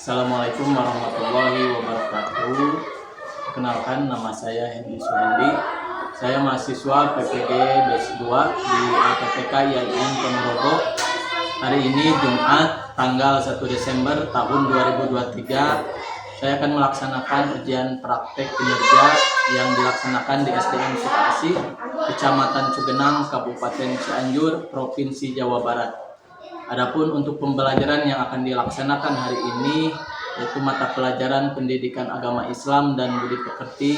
Assalamualaikum warahmatullahi wabarakatuh. Perkenalkan, nama saya Hendy Suhendi. Saya mahasiswa PPG B2 di LPPK IAIN Ponorogo. Hari ini Jumat tanggal 1 Desember tahun 2023. Saya akan melaksanakan ujian praktek kinerja yang dilaksanakan di SDN Sukasih, Kecamatan Cugenang, Kabupaten Cianjur, Provinsi Jawa Barat. Adapun untuk pembelajaran yang akan dilaksanakan hari ini yaitu mata pelajaran Pendidikan Agama Islam dan Budi Pekerti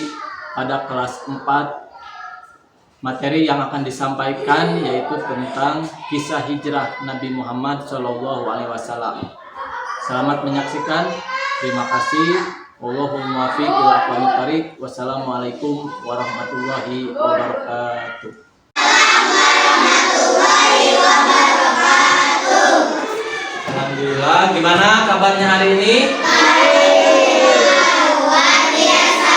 pada kelas 4. Materi yang akan disampaikan yaitu tentang kisah hijrah Nabi Muhammad SAW. Selamat menyaksikan. Terima kasih. Wallahul muwaffiq ila aqwamit thoriq. Wassalamualaikum warahmatullahi wabarakatuh. Alhamdulillah, gimana kabarnya hari ini? Luar biasa,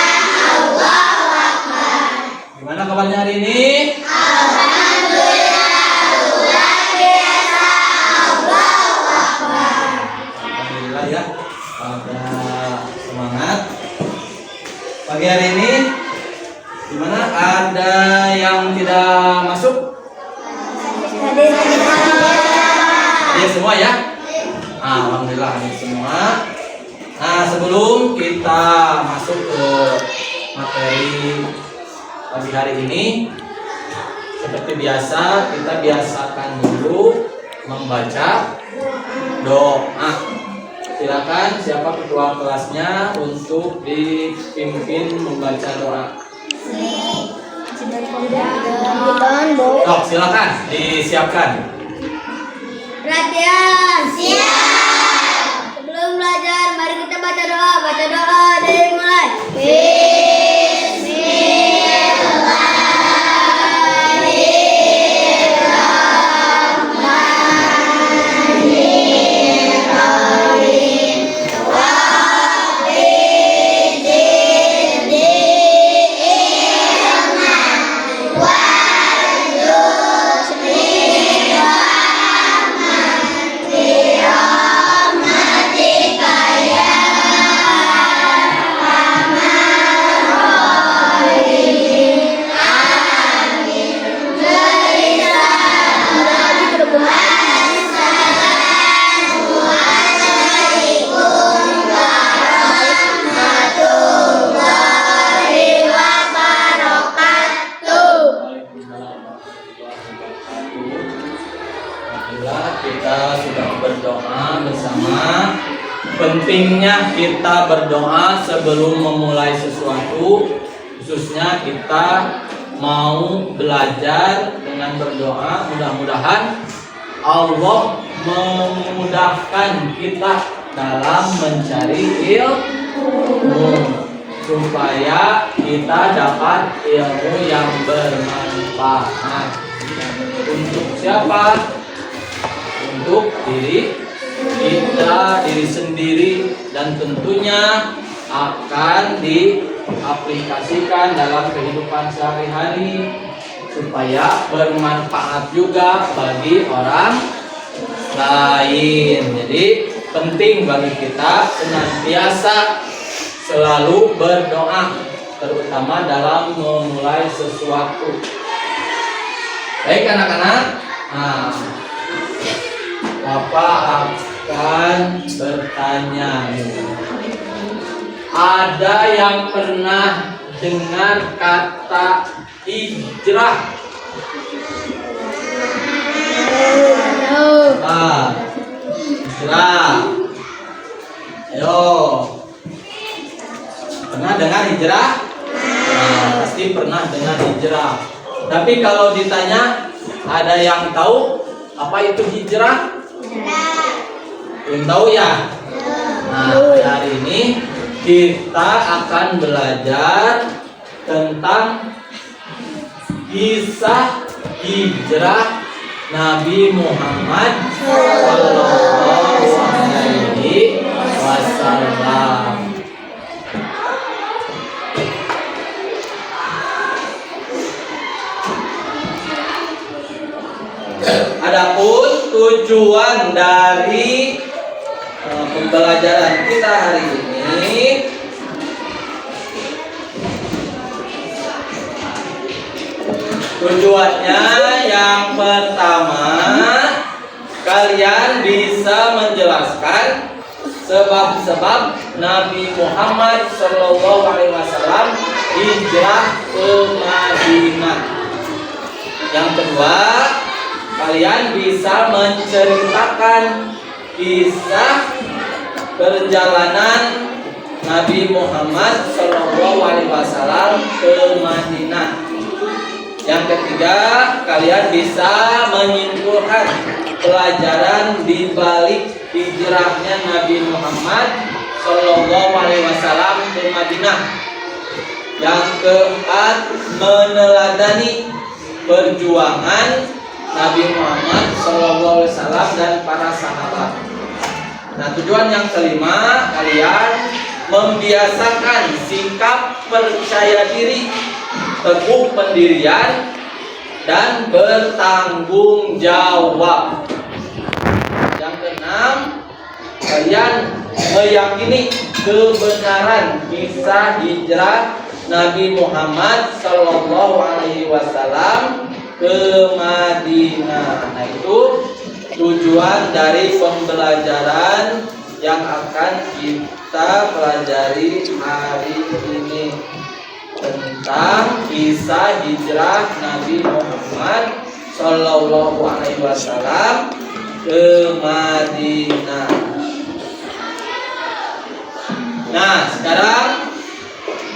Allahu Akbar. Gimana kabarnya hari ini? Alhamdulillah, luar biasa, Allahu Akbar. Alhamdulillah ya, pada semangat. Pagi hari ini gimana? Ada yang tidak masuk? Ya semua ya? Alhamdulillah ini semua. Nah, sebelum kita masuk ke materi pagi hari ini, seperti biasa kita biasakan dulu membaca doa. Silakan siapa ketua kelasnya untuk dipimpin membaca doa. Oh, silakan disiapkan. Perhatian, siap. Sebelum belajar, mari kita baca doa. Baca doa dari mulai. Kita sudah berdoa bersama. Pentingnya kita berdoa sebelum memulai sesuatu, khususnya kita mau belajar dengan berdoa. Mudah-mudahan Allah memudahkan kita dalam mencari ilmu supaya kita dapat ilmu yang bermanfaat. Untuk siapa? Untuk diri kita, diri sendiri, dan tentunya akan diaplikasikan dalam kehidupan sehari-hari supaya bermanfaat juga bagi orang lain. Jadi penting bagi kita senantiasa selalu berdoa, terutama dalam memulai sesuatu. Baik anak-anak, Bapak akan bertanya. Ada yang pernah dengar kata hijrah? Hijrah. Ayo. Pernah dengar hijrah? Pasti pernah dengar hijrah. Tapi kalau ditanya, ada yang tahu apa itu hijrah? Belum tahu ya? Nah, hari ini kita akan belajar tentang kisah hijrah Nabi Muhammad SAW. Adapun tujuan dari pembelajaran kita hari ini tujuannya yang pertama, kalian bisa menjelaskan sebab-sebab Nabi Muhammad SAW hijrah ke Madinah. Yang kedua, kalian bisa menceritakan kisah perjalanan Nabi Muhammad SAW ke Madinah. Yang ketiga, kalian bisa menyimpulkan pelajaran di balik hijrahnya Nabi Muhammad SAW ke Madinah. Yang keempat, meneladani perjuangan Nabi Muhammad SAW dan para sahabat. Nah, tujuan yang kelima, kalian membiasakan sikap percaya diri, teguh pendirian, dan bertanggung jawab. Yang keenam, kalian meyakini kebenaran kisah hijrah Nabi Muhammad SAW ke Madinah. Nah, itu tujuan dari pembelajaran yang akan kita pelajari hari ini tentang kisah hijrah Nabi Muhammad SAW ke Madinah. Nah, sekarang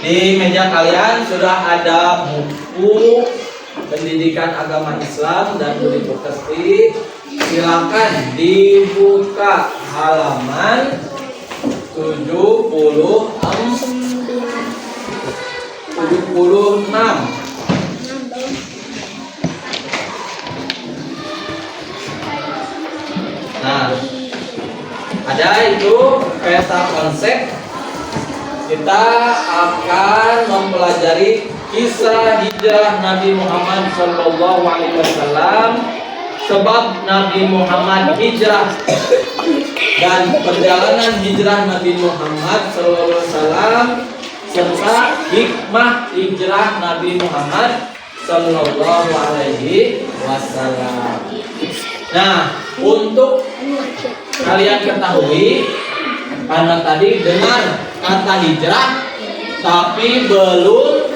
di meja kalian sudah ada buku pendidikan agama Islam dan budi pekerti. Silakan dibuka halaman 76. Nah, ada itu peta konsep. Kita akan mempelajari kisah hijrah Nabi Muhammad SAW, sebab Nabi Muhammad hijrah dan perjalanan hijrah Nabi Muhammad SAW, serta hikmah hijrah Nabi Muhammad SAW. Nah, untuk kalian ketahui, karena tadi dengar kata hijrah tapi belum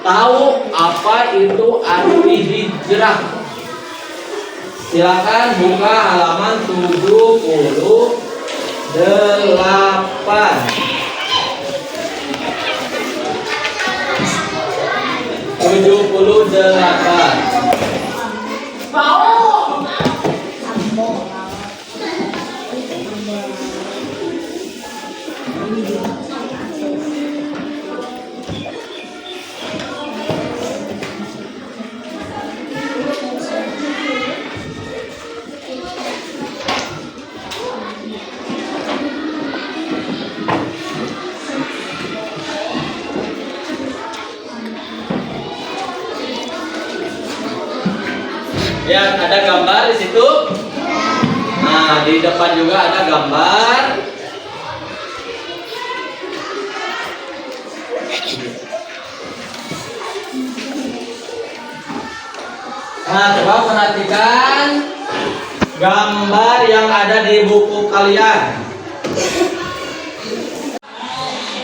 tahu apa itu arti hijrah. Silakan buka halaman 78. 78. Ya, ada gambar di situ. Nah, di depan juga ada gambar. Nah, coba perhatikan gambar yang ada di buku kalian.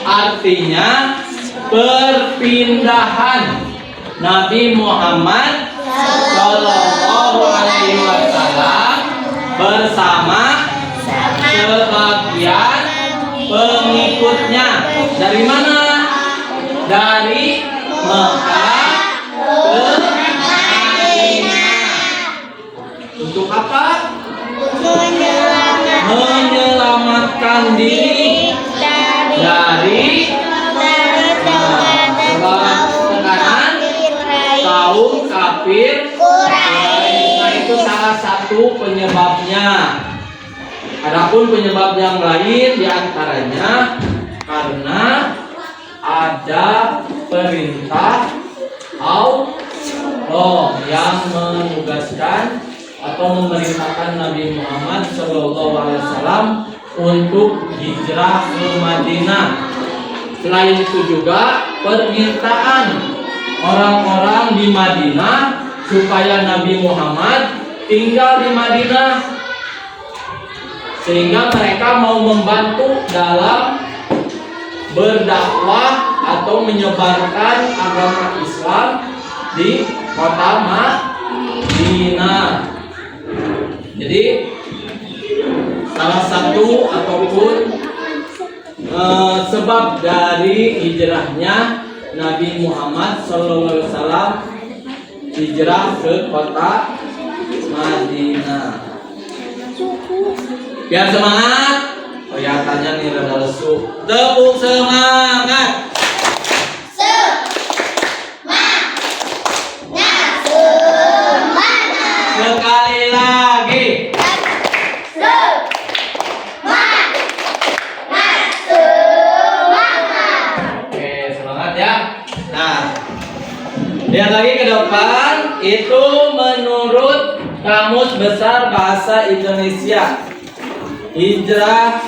Artinya perpindahan Nabi Muhammad Sallallahu Alaihi Wasallam bersama sebagian pengikutnya dari mana? Dari Mekah ke Madinah. Untuk apa? Menyelamatkan diri dari tekanan kaum kafir. Nah, itu salah satu penyebabnya. Adapun penyebab yang lain diantaranya karena ada perintah Allah yang menugaskan atau memerintahkan Nabi Muhammad SAW untuk hijrah ke Madinah. Selain itu juga permintaan orang-orang di Madinah supaya Nabi Muhammad tinggal di Madinah, sehingga mereka mau membantu dalam berdakwah atau menyebarkan agama Islam di kota Madinah. Jadi salah satu ataupun sebab dari hijrahnya Nabi Muhammad SAW hijrah ke kota Madinah. Biar semangat. Kelihatannya nih rada lesu. Tepuk semangat. Sekali lagi. Oke, semangat ya. Nah, lihat lagi ke depan. Itu menurut Kamus Besar Bahasa Indonesia. Hijrah,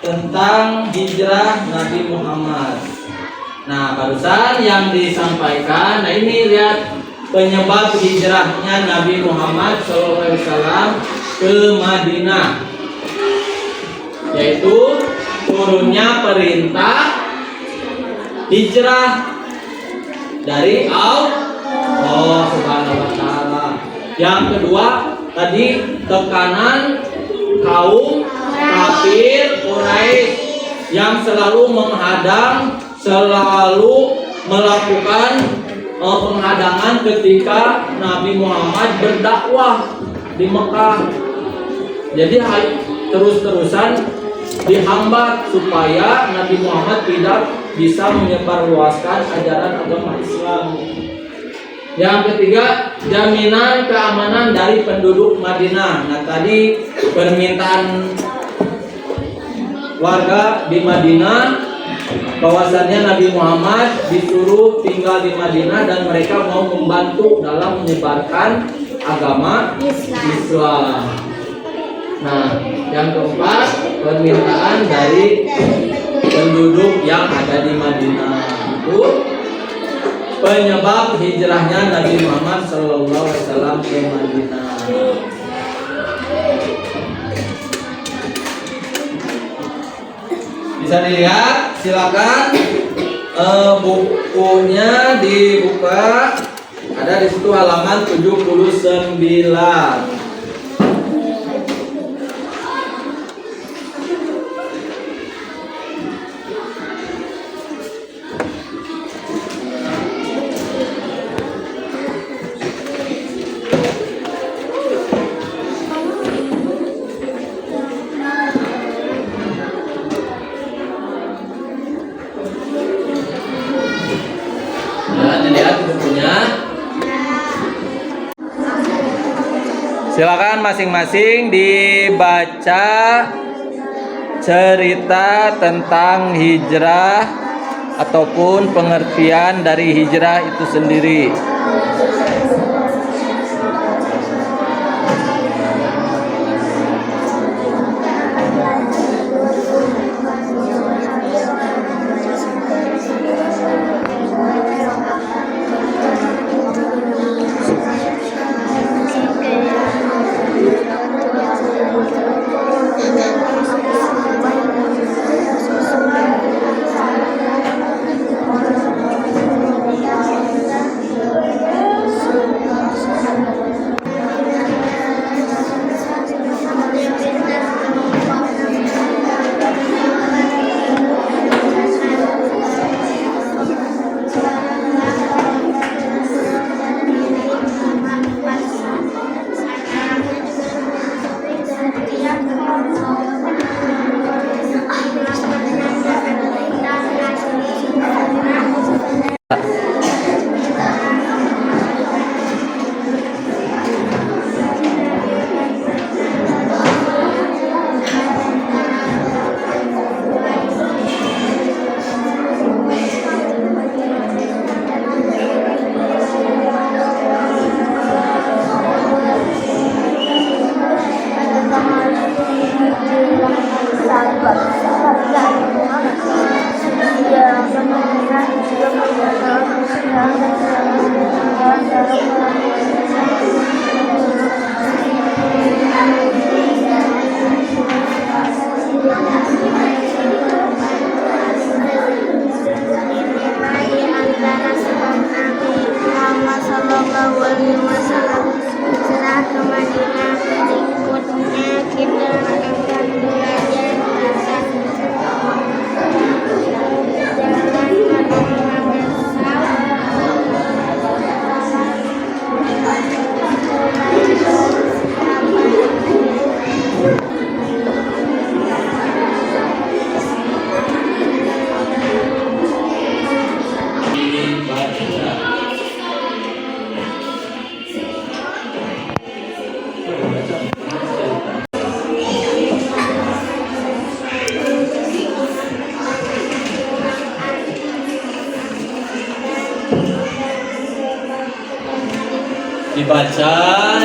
tentang hijrah Nabi Muhammad. Nah, barusan yang disampaikan. Nah, ini lihat penyebab hijrahnya Nabi Muhammad SAW ke Madinah, yaitu turunnya perintah hijrah dari Allah Subhanahu wa Ta'ala. Yang kedua, tadi tekanan kaum kafir Quraisy yang selalu menghadang, selalu melakukan penghadangan ketika Nabi Muhammad berdakwah di Mekah. Jadi terus-terusan dihambat supaya Nabi Muhammad tidak bisa menyebarluaskan ajaran agama Islam. Yang ketiga, jaminan keamanan dari penduduk Madinah. Nah, tadi permintaan warga di Madinah bahwasannya Nabi Muhammad disuruh tinggal di Madinah dan mereka mau membantu dalam menyebarkan agama Islam. Nah, yang keempat, permintaan dari penduduk yang ada di Madinah. Itu penyebab hijrahnya Nabi Muhammad SAW ke Madinah. Bisa dilihat, silakan bukunya dibuka. Ada di situ halaman 79. Silakan masing-masing dibaca cerita tentang hijrah ataupun pengertian dari hijrah itu sendiri. antara sebab Nabi Muhammad Sallallahu Alaihi Wasallam setelah ke Madinah, berikutnya kita akan belajar bahasa jalan dibaca,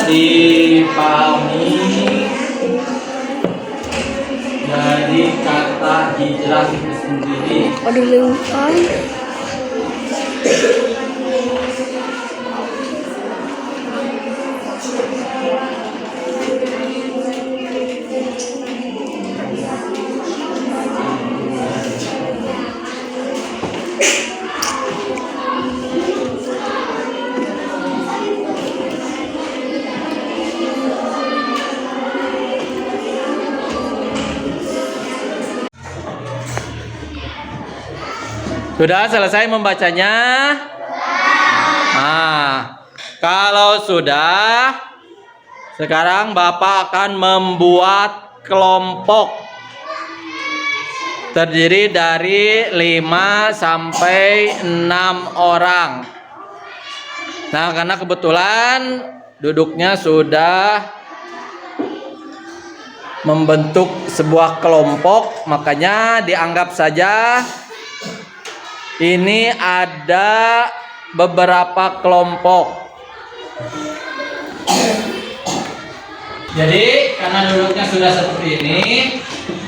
dipahami dari kata hijrah itu sendiri. Sudah selesai membacanya? Nah, kalau sudah, sekarang Bapak akan membuat kelompok terdiri dari 5 sampai 6 orang. Nah, karena kebetulan duduknya sudah membentuk sebuah kelompok, makanya dianggap saja ini ada beberapa kelompok. Jadi karena duduknya sudah seperti ini,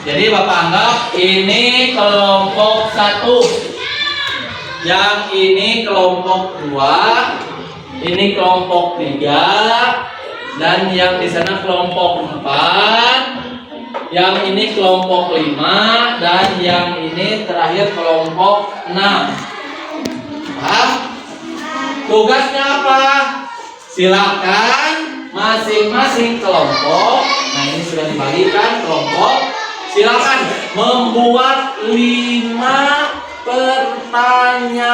jadi Bapak anggap ini kelompok 1, yang ini kelompok 2, ini kelompok 3, dan yang di sana kelompok 4, yang ini kelompok 5, dan yang ini terakhir kelompok 6. Paham? Tugasnya apa? Silakan masing-masing kelompok, nah ini sudah dibagikan kelompok, silakan membuat 5 pertanyaan.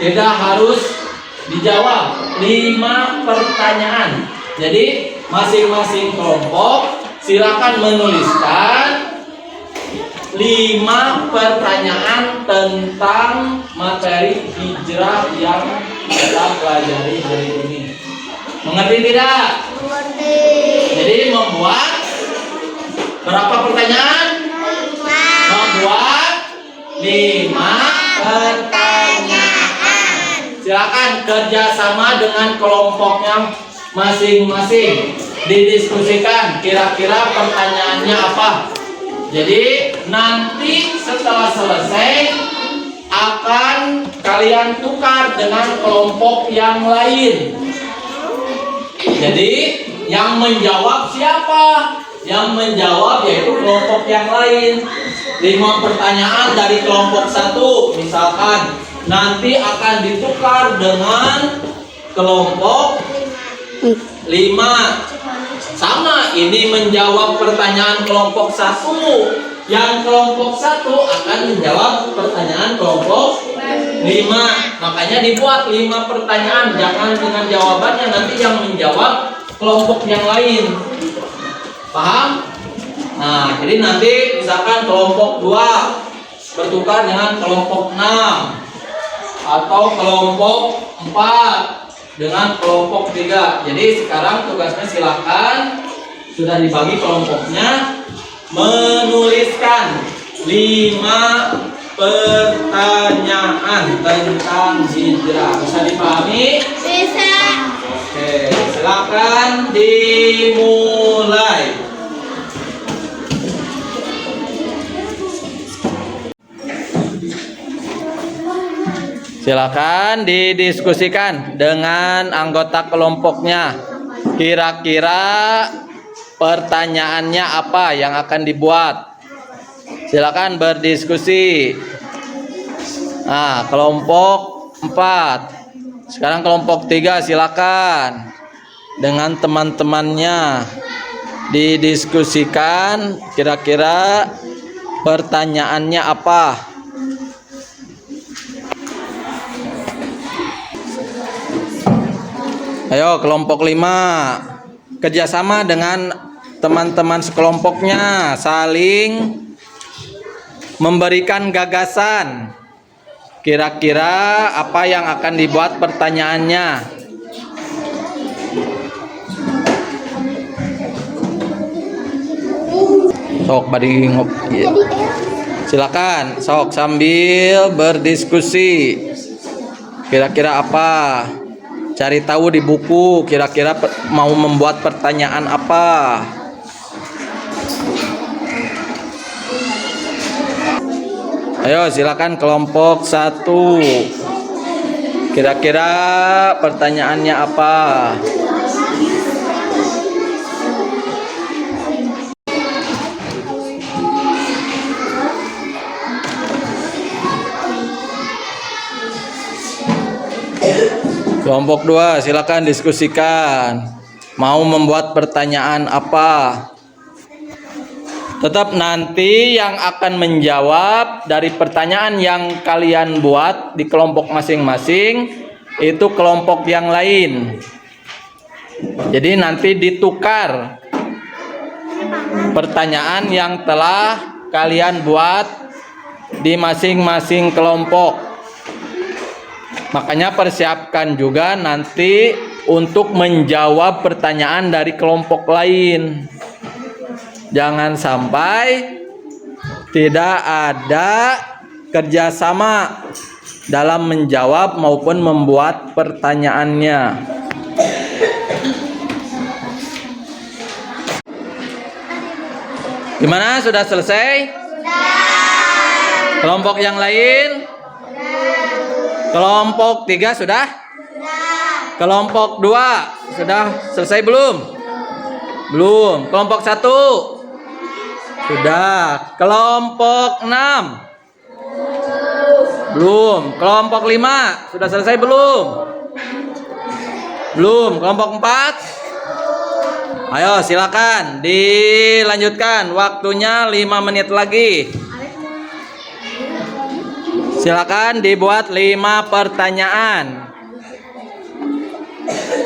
Tidak harus dijawab, 5 pertanyaan. Jadi masing-masing kelompok silakan menuliskan 5 pertanyaan tentang materi hijrah yang kita pelajari hari ini. Mengerti tidak? Mengerti. Jadi membuat berapa pertanyaan? 5. Membuat 5 pertanyaan. Silakan kerjasama dengan kelompoknya masing-masing, didiskusikan kira-kira pertanyaannya apa. Jadi nanti setelah selesai akan kalian tukar dengan kelompok yang lain. Jadi yang menjawab siapa? Yang menjawab yaitu kelompok yang lain. 5 pertanyaan dari kelompok 1 misalkan nanti akan ditukar dengan kelompok 5. Sama, ini menjawab pertanyaan kelompok 1. Yang kelompok 1 akan menjawab pertanyaan kelompok 5. Makanya dibuat 5 pertanyaan, jangan dengan jawabannya nanti yang menjawab kelompok yang lain. Paham? Nah, jadi nanti misalkan kelompok 2 bertukar dengan kelompok 6 atau kelompok 4 dengan kelompok 3. Jadi sekarang tugasnya silakan, sudah dibagi kelompoknya, menuliskan 5 pertanyaan tentang hijrah. Bisa dipahami? Bisa. Oke, silakan dimulai. Silakan didiskusikan dengan anggota kelompoknya. Kira-kira pertanyaannya apa yang akan dibuat? Silakan berdiskusi. Nah, kelompok 4. Sekarang kelompok 3, silakan dengan teman-temannya didiskusikan kira-kira pertanyaannya apa. Ayo kelompok 5, kerjasama dengan teman-teman sekelompoknya, saling memberikan gagasan. Kira-kira apa yang akan dibuat pertanyaannya? Sok badi silakan, sok sambil berdiskusi. Kira-kira apa? Cari tahu di buku, kira-kira mau membuat pertanyaan apa? Ayo silakan kelompok 1. Kira-kira pertanyaannya apa? Kelompok 2, silakan diskusikan. Mau membuat pertanyaan apa? Tetap nanti yang akan menjawab dari pertanyaan yang kalian buat di kelompok masing-masing itu kelompok yang lain. Jadi nanti ditukar pertanyaan yang telah kalian buat di masing-masing kelompok. Makanya persiapkan juga nanti untuk menjawab pertanyaan dari kelompok lain. Jangan sampai tidak ada kerjasama dalam menjawab maupun membuat pertanyaannya. Gimana? Sudah selesai? Sudah. Kelompok yang lain? Kelompok 3 sudah? Kelompok 2 sudah selesai belum? Belum. Kelompok 1 sudah. Kelompok 6 belum. Kelompok 5 sudah selesai belum? Belum. Kelompok 4? Ayo silakan dilanjutkan. Waktunya 5 menit lagi. Silakan dibuat 5 pertanyaan.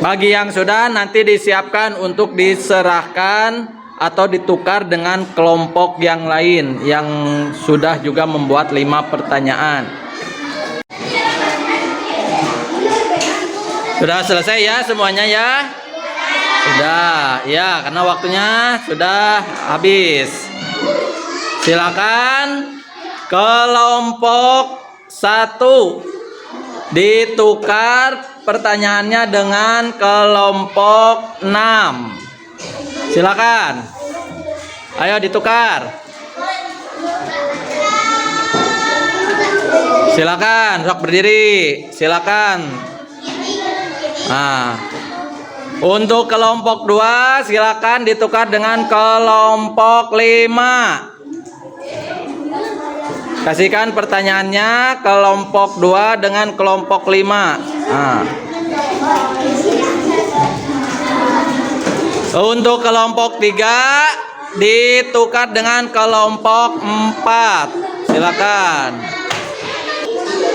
Bagi yang sudah nanti disiapkan untuk diserahkan atau ditukar dengan kelompok yang lain yang sudah juga membuat 5 pertanyaan. Sudah selesai ya semuanya ya? Sudah, ya karena waktunya sudah habis. Silakan kelompok 1 ditukar pertanyaannya dengan kelompok 6. Silakan. Ayo ditukar. Silakan, sok berdiri. Silakan. Nah, untuk kelompok 2 silakan ditukar dengan kelompok 5. Kasihkan pertanyaannya kelompok 2 dengan kelompok 5. Nah. Untuk kelompok 3 ditukar dengan kelompok 4. Silakan.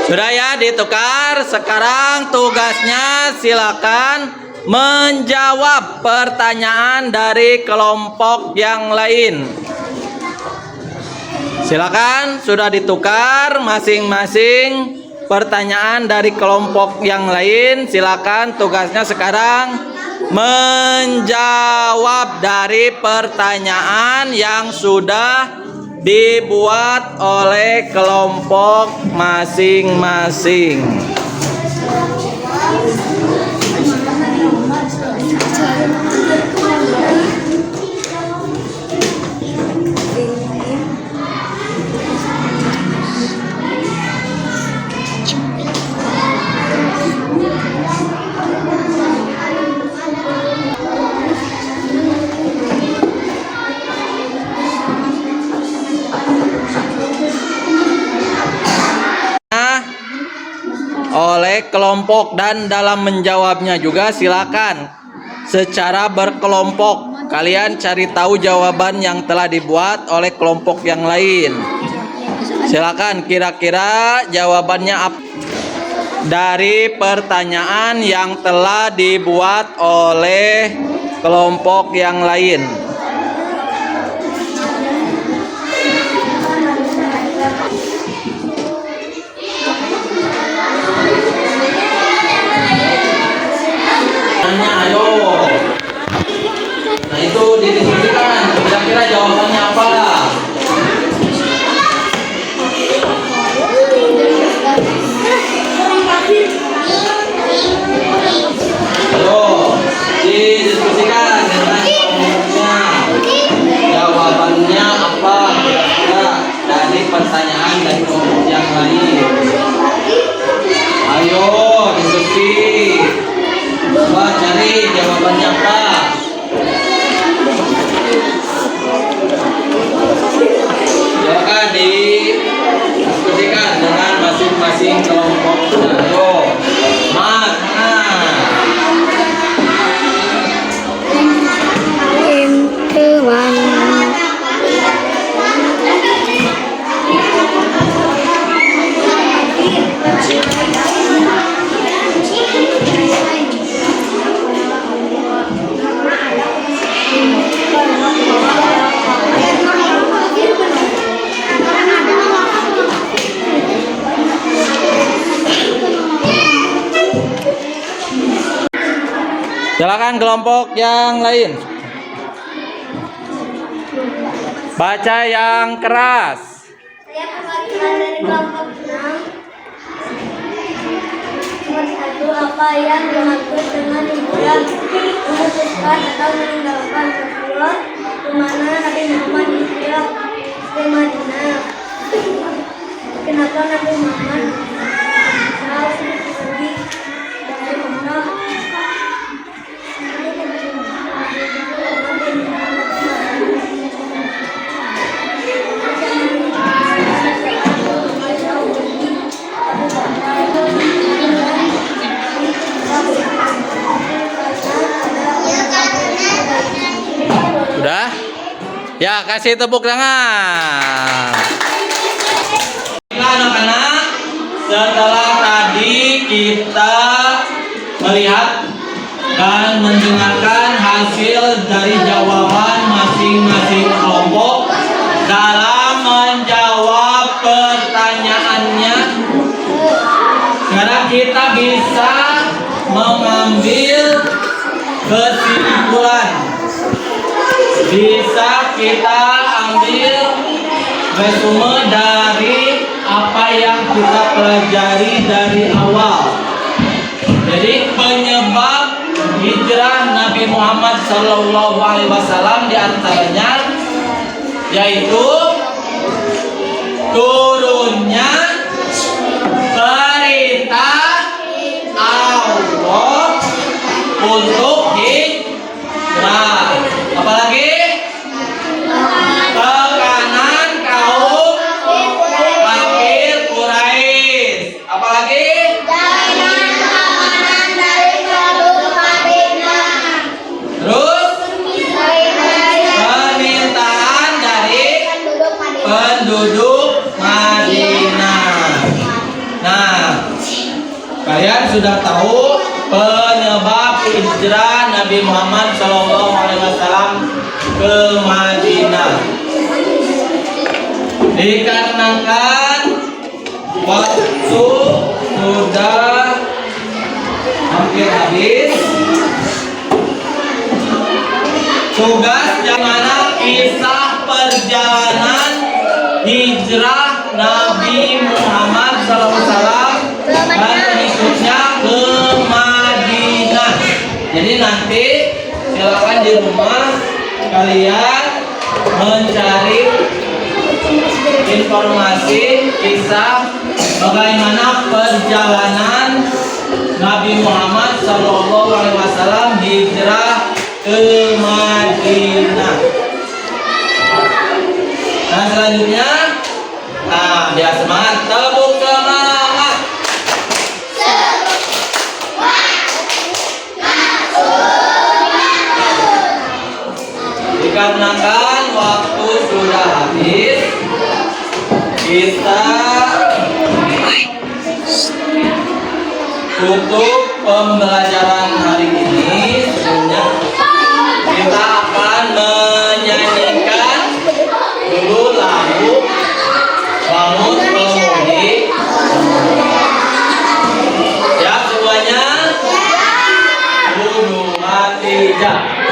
Sudah ya ditukar. Sekarang tugasnya silakan menjawab pertanyaan dari kelompok yang lain. Silakan, sudah ditukar masing-masing pertanyaan dari kelompok yang lain. Silakan tugasnya sekarang menjawab dari pertanyaan yang sudah dibuat oleh kelompok masing-masing. oleh kelompok, dan dalam menjawabnya juga silakan secara berkelompok. Kalian cari tahu jawaban yang telah dibuat oleh kelompok yang lain. Silakan, kira-kira jawabannya apa dari pertanyaan yang telah dibuat oleh kelompok yang lain. Ayo. Nah itu didiskusikan. Kira-kira jawabannya apa? Ayo didiskusikan dengan kelompoknya. Jawabannya apa kira-kira dari pertanyaan dari kelompok yang lain? Ayo diskusi. Coba cari jawabannya apa. Silakan didiskusikan dengan masing-masing kelompok. Ayo, Mat, silakan kelompok yang lain. Baca yang keras. Saya perwakilan dari kelompok 6. Nomor 1, apa yang dimaksud dengan hijrah? Memutuskan atau meninggalkan Rasulullah. Kemana Nabi Muhammad hijrah? Ke Madinah. Kenapa Nabi Muhammad pergi dari Mekah? Sudah? Ya, kasih tepuk tangan. Anak-anak, setelah tadi kita melihat dan mendengarkan hasil dari jawaban masing-masing kelompok dalam menjawab pertanyaannya, sekarang kita bisa mengambil kesimpulan. Bisa kita ambil resume dari apa yang kita pelajari dari awal. Jadi penyebab hijrah Nabi Muhammad SAW diantaranya yaitu turunnya perintah Allah untuk hijrah. Apalagi tekanan kaum kafir Quraisy. Apalagi Keamanan dari penduduk Madinah. terus permintaan dari penduduk Madinah. Nah, kalian sudah tahu penyebab hijrah Nabi Muhammad SAW ke Madinah. Dikarenakan waktu sudah hampir habis, tugas yang mana kisah perjalanan hijrah Nabi Muhammad SAW dan pengikutnya ke Madinah. Jadi nanti silakan di rumah kalian mencari informasi kisah bagaimana perjalanan Nabi Muhammad SAW hijrah ke Madinah. Nah selanjutnya, biar semangat, tepuk semangat. Dikarenakan waktu sudah habis, kita tutup pembelajaran hari ini. Sebelumnya kita akan menyanyikan dulu lagu Bangun Pengemudi. Ya semuanya. 1, 2, 3.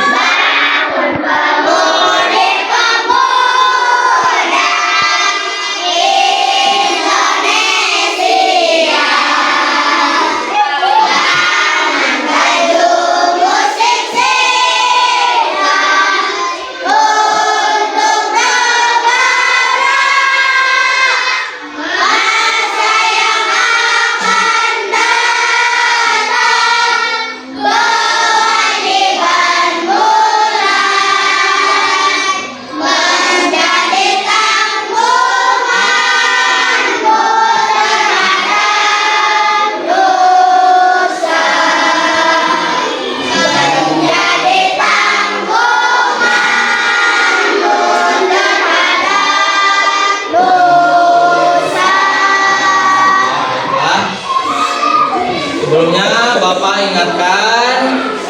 Sebelumnya Bapak ingatkan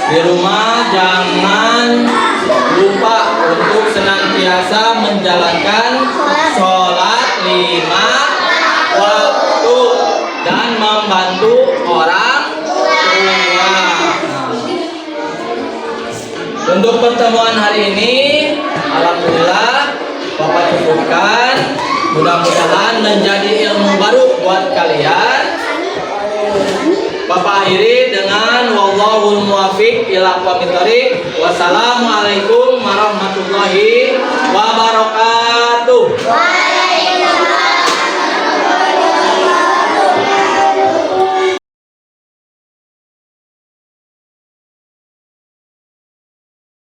di rumah jangan lupa untuk senantiasa menjalankan sholat 5 waktu dan membantu orang tua. Untuk pertemuan hari ini, alhamdulillah Bapak cukupkan. Mudah-mudahan menjadi ilmu baru buat kalian. Bapak akhiri dengan wallahul muwaffiq ila aqwamit thoriq. Wassalamualaikum warahmatullahi wabarakatuh.